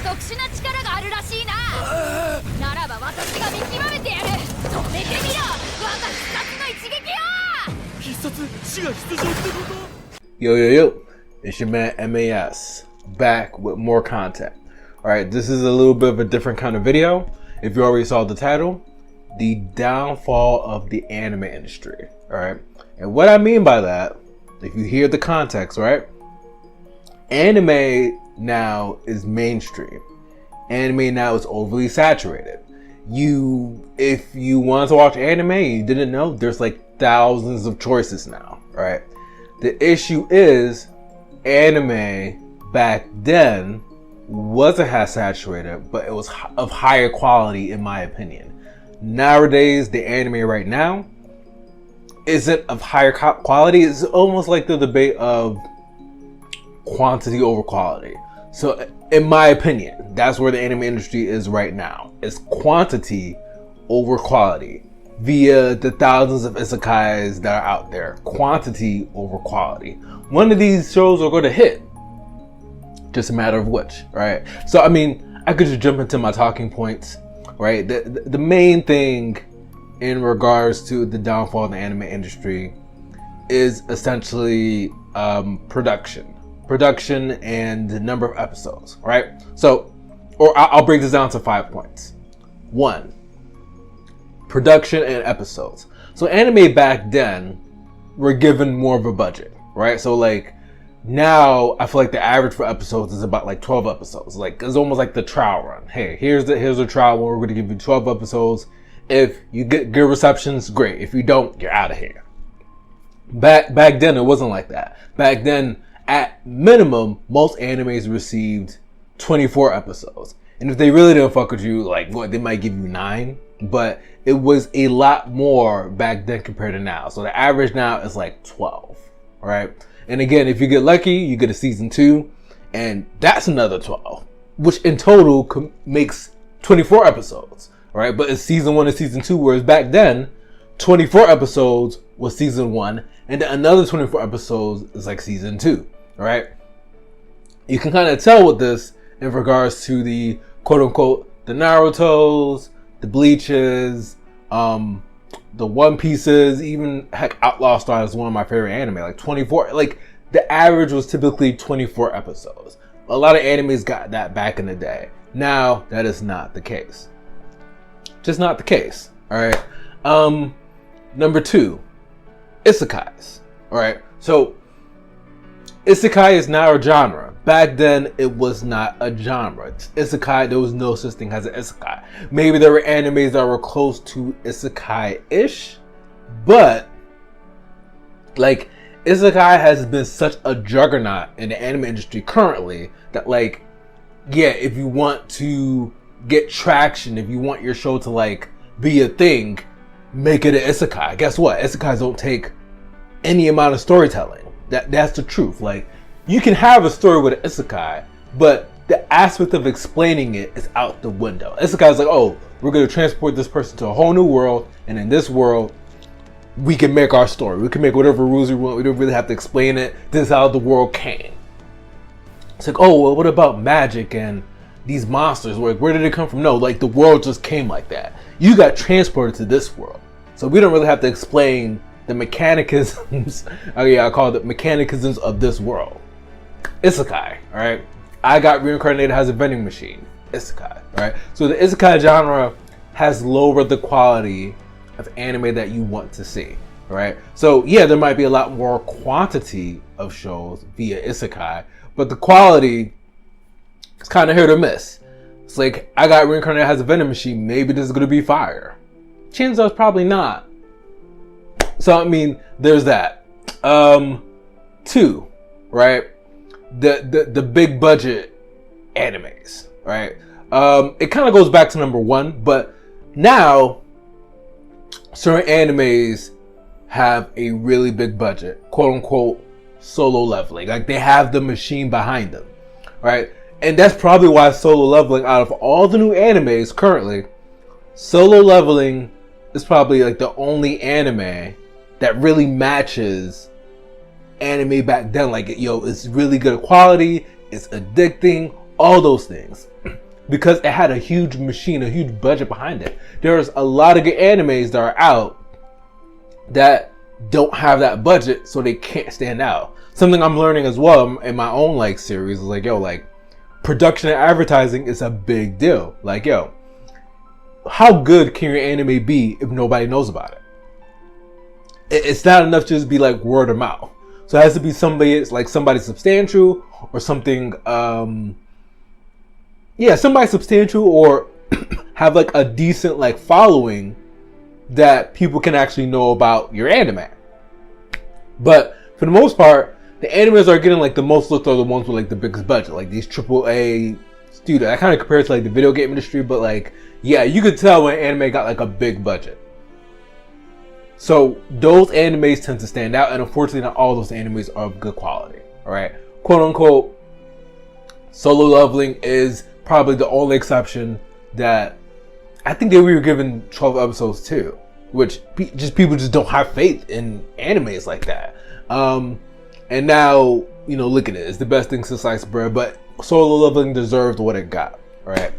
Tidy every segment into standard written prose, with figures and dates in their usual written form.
特殊な力があるらしいな。ならば私が見極めてやる。止めてみろ、我が必殺の一撃を。必殺死が出場ってこと？ Yo, yo, yo, it's your man MAS, back with more content. Alright, this is a little bit of a different kind of video. If you already saw the title, the downfall of the anime industry. Alright, and what I mean by that, if you hear the context, right? Anime now is mainstream. Anime now is overly saturated. If you wanted to watch anime and you didn't know, there's like thousands of choices now, right? The issue is anime back then wasn't as saturated, but it was of higher quality in my opinion. Nowadays, the anime right now isn't of higher quality. It's almost like the debate of quantity over quality. So in my opinion, that's where the anime industry is right now. It's quantity over quality via the thousands of isekais that are out there. Quantity over quality. One of these shows are going to hit. Just a matter of which, right? So, I mean, I could just jump into my talking points, right? The main thing in regards to the downfall of the anime industry is essentially production and the number of episodes, right? So, or I'll break this down to 5 points. 1, production and episodes. So anime back then were given more of a budget, right? So like now I feel like the average for episodes is about like 12 episodes. Like it's almost like the trial run. Hey, here's the trial run. We're going to give you 12 episodes. If you get good receptions, great. If you don't, you're out of here. Back then it wasn't like that. Back then, at minimum, most animes received 24 episodes. And if they really didn't fuck with you, like what, they might give you 9. But it was a lot more back then compared to now. So the average now is like 12, right? And again, if you get lucky, you get a season 2, and that's another 12, which in total makes 24 episodes, right? But it's season 1 and season 2, whereas back then, 24 episodes was season 1, and then another 24 episodes is like season 2, right? You can kind of tell with this in regards to the quote-unquote the Narutos, the Bleaches, the One Pieces, even heck, Outlaw Star is one of my favorite anime. Like 24, like the average was typically 24 episodes. A lot of animes got that back in the day. Now that is not the case. Just not the case. All right. Number 2, isekais. All right. So isekai is now a genre. Back then, it was not a genre. Isekai, there was no such thing as an isekai. Maybe there were animes that were close to isekai-ish, but like isekai has been such a juggernaut in the anime industry currently that like, yeah, if you want to get traction, if you want your show to like be a thing, make it an isekai. Guess what? Isekais don't take any amount of storytelling. That's the truth. Like, you can have a story with an isekai, but the aspect of explaining it is out the window. Isekai is like, oh, we're going to transport this person to a whole new world, and in this world, we can make our story. We can make whatever rules we want. We don't really have to explain it. This is how the world came. It's like, oh, well, what about magic and these monsters? Where did it come from? No, like the world just came like that. You got transported to this world. So we don't really have to explain the mechanisms. Oh yeah, I call it mechanisms of this world. Isekai, alright? I got reincarnated as a vending machine. Isekai, alright? So the isekai genre has lowered the quality of anime that you want to see, right? So yeah, there might be a lot more quantity of shows via isekai, but the quality is kind of hit or miss. It's like, I got reincarnated as a vending machine. Maybe this is going to be fire. Chances are probably not. So, I mean, there's that. 2, right? The big budget animes, right? It kind of goes back to number 1, but now certain animes have a really big budget, quote unquote Solo Leveling. Like they have the machine behind them, right? And that's probably why Solo Leveling, out of all the new animes currently, Solo Leveling is probably like the only anime that really matches anime back then. Like, yo, it's really good quality, it's addicting, all those things. Because it had a huge machine, a huge budget behind it. There's a lot of good animes that are out that don't have that budget, so they can't stand out. Something I'm learning as well in my own like series is like, yo, like production and advertising is a big deal. Like, yo, how good can your anime be if nobody knows about it? It's not enough to just be like word of mouth. So it has to be somebody substantial or something, somebody substantial or have like a decent like following that people can actually know about your anime. But for the most part, the animes are getting like the most looked are the ones with like the biggest budget, like these AAA studios. I kind of compare it to like the video game industry, but like, yeah, you could tell when anime got like a big budget. So those animes tend to stand out, and unfortunately not all those animes are of good quality. Alright, quote unquote, Solo Leveling is probably the only exception that I think they were given 12 episodes too, which people just don't have faith in animes like that. And now, you know, look at it, it's the best thing since sliced bread, but Solo Leveling deserved what it got. Alright,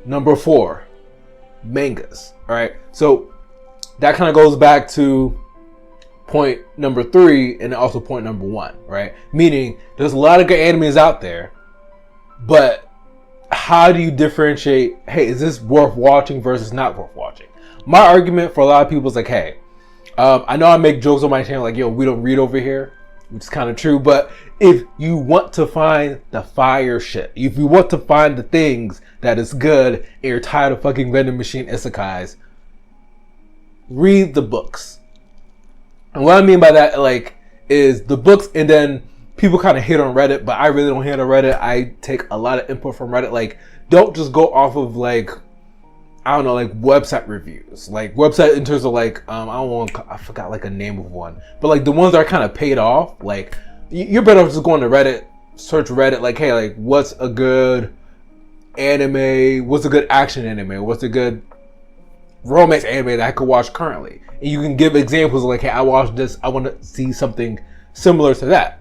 number 4, mangas. Alright, so that kind of goes back to point number 3 and also point number 1, right? Meaning there's a lot of good animes out there, but how do you differentiate, hey, is this worth watching versus not worth watching? My argument for a lot of people is like, hey, I know I make jokes on my channel like, yo, we don't read over here, which is kind of true, but if you want to find the fire shit, if you want to find the things that is good and you're tired of fucking vending machine isekais, read the books. And what I mean by that, like, is the books, and then people kind of hate on Reddit, but I really don't hate on Reddit. I take a lot of input from Reddit. Like, don't just go off of like, I don't know, like website reviews, like website in terms of like, I forgot like a name of one, but like the ones that are kind of paid off. Like, you're better off just going to Reddit, search Reddit, like, hey, like, what's a good anime? What's a good action anime? What's a good romance anime that I could watch currently? And you can give examples of like, hey, I watched this, I want to see something similar to that.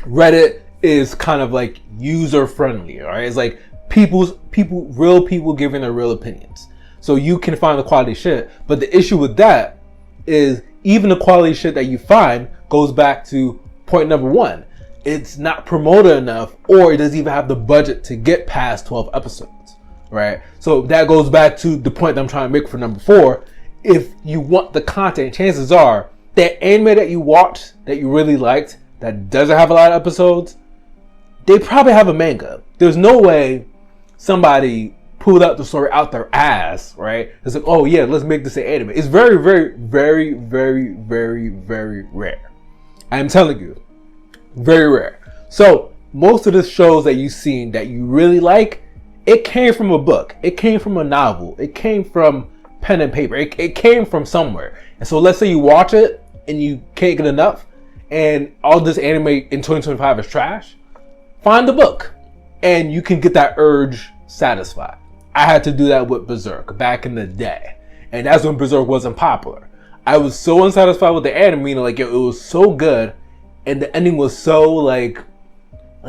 Reddit is kind of like user friendly, alright? It's like real people giving their real opinions. So you can find the quality shit, but the issue with that is even the quality shit that you find goes back to point number 1. It's not promoted enough, or it doesn't even have the budget to get past 12 episodes. Right? So that goes back to the point that I'm trying to make for number 4. If you want the content, chances are that anime that you watched that you really liked that doesn't have a lot of episodes, they probably have a manga. There's no way somebody pulled out the story out their ass, right? It's like, oh yeah, let's make this an anime. It's very, very, very, very, very, very rare. I'm telling you, very rare. So most of the shows that you've seen that you really like, it came from a book. It came from a novel. It came from pen and paper. It came from somewhere. And so let's say you watch it and you can't get enough, and all this anime in 2025 is trash. Find the book and you can get that urge satisfied. I had to do that with Berserk back in the day. And that's when Berserk wasn't popular. I was so unsatisfied with the anime, like, yo, it was so good, and the ending was so like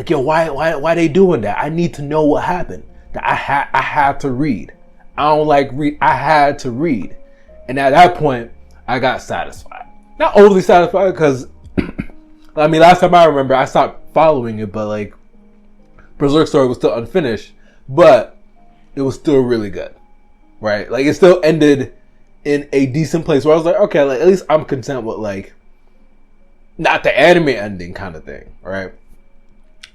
yo, why they doing that? I need to know what happened. That I had to read. I don't like read. I had to read, and at that point, I got satisfied. Not overly satisfied because, I mean, last time I remember, I stopped following it, but like, Berserk story was still unfinished, but it was still really good, right? Like, it still ended in a decent place where I was like, okay, like, at least I'm content with like, not the anime ending kind of thing, right?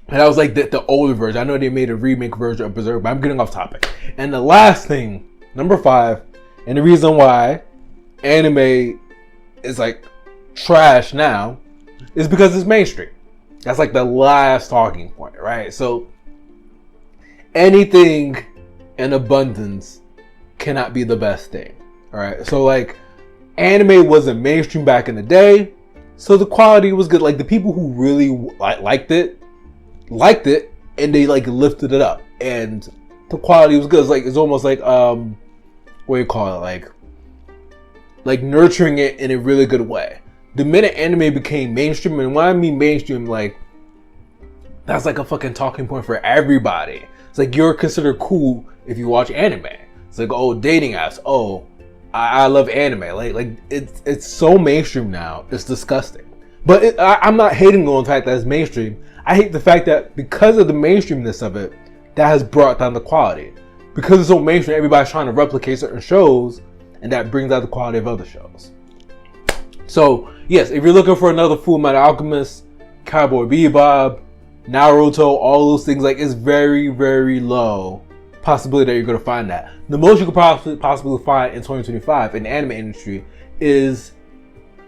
And that was like the older version. I know they made a remake version of Berserk, but I'm getting off topic. And the last thing, number 5, and the reason why anime is like trash now is because it's mainstream. That's like the last talking point, right? So anything in abundance cannot be the best thing, all right? So like, anime wasn't mainstream back in the day, so the quality was good. Like, the people who really liked it, and they like lifted it up, and the quality was good. It's almost like what do you call it, like nurturing it in a really good way. The minute anime became mainstream, and when I mean mainstream, like that's like a fucking talking point for everybody. It's like you're considered cool if you watch anime. It's like, oh, dating apps. Oh, I love anime. Like it's so mainstream now. It's disgusting. But I'm not hating on the fact that it's mainstream. I hate the fact that because of the mainstreamness of it, that has brought down the quality. Because it's so mainstream, everybody's trying to replicate certain shows, and that brings out the quality of other shows. So yes, if you're looking for another Fullmetal Alchemist, Cowboy Bebop, Naruto, all those things, like, it's very, very low possibility that you're going to find that. The most you could possibly find in 2025 in the anime industry is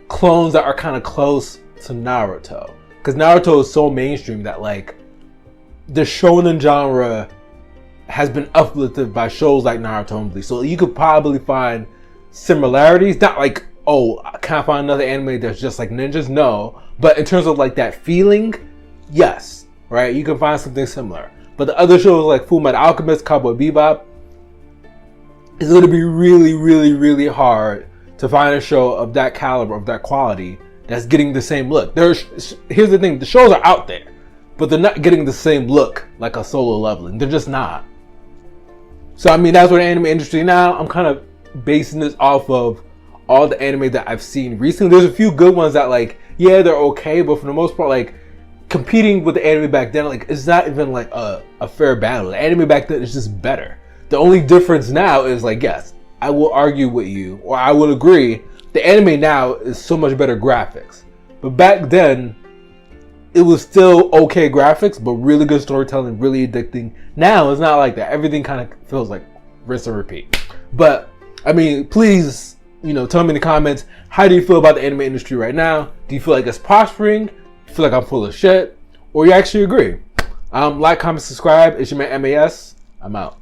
clones that are kind of close to Naruto. Because Naruto is so mainstream that, like, the shonen genre has been uplifted by shows like Naruto and Bleach. So you could probably find similarities. Not like, oh, I can't find another anime that's just like ninjas. No. But in terms of like that feeling, yes. Right? You can find something similar. But the other shows like Fullmetal Alchemist, Cowboy Bebop, it's going to be really, really, really hard to find a show of that caliber, of that quality, that's getting the same look. Here's the thing, the shows are out there, but they're not getting the same look like a Solo Leveling. They're just not. So, I mean, that's what the anime industry now, I'm kind of basing this off of all the anime that I've seen recently. There's a few good ones that, like, yeah, they're okay, but for the most part, like, competing with the anime back then, like, it's not even like a fair battle. The anime back then is just better. The only difference now is, like, yes, I will argue with you, or I will agree, the anime now is so much better graphics. But back then, it was still okay graphics, but really good storytelling, really addicting. Now, it's not like that. Everything kind of feels like rinse and repeat. But, I mean, please, tell me in the comments, how do you feel about the anime industry right now? Do you feel like it's prospering? Do you feel like I'm full of shit? Or you actually agree? Like, comment, subscribe. It's your man MAS. I'm out.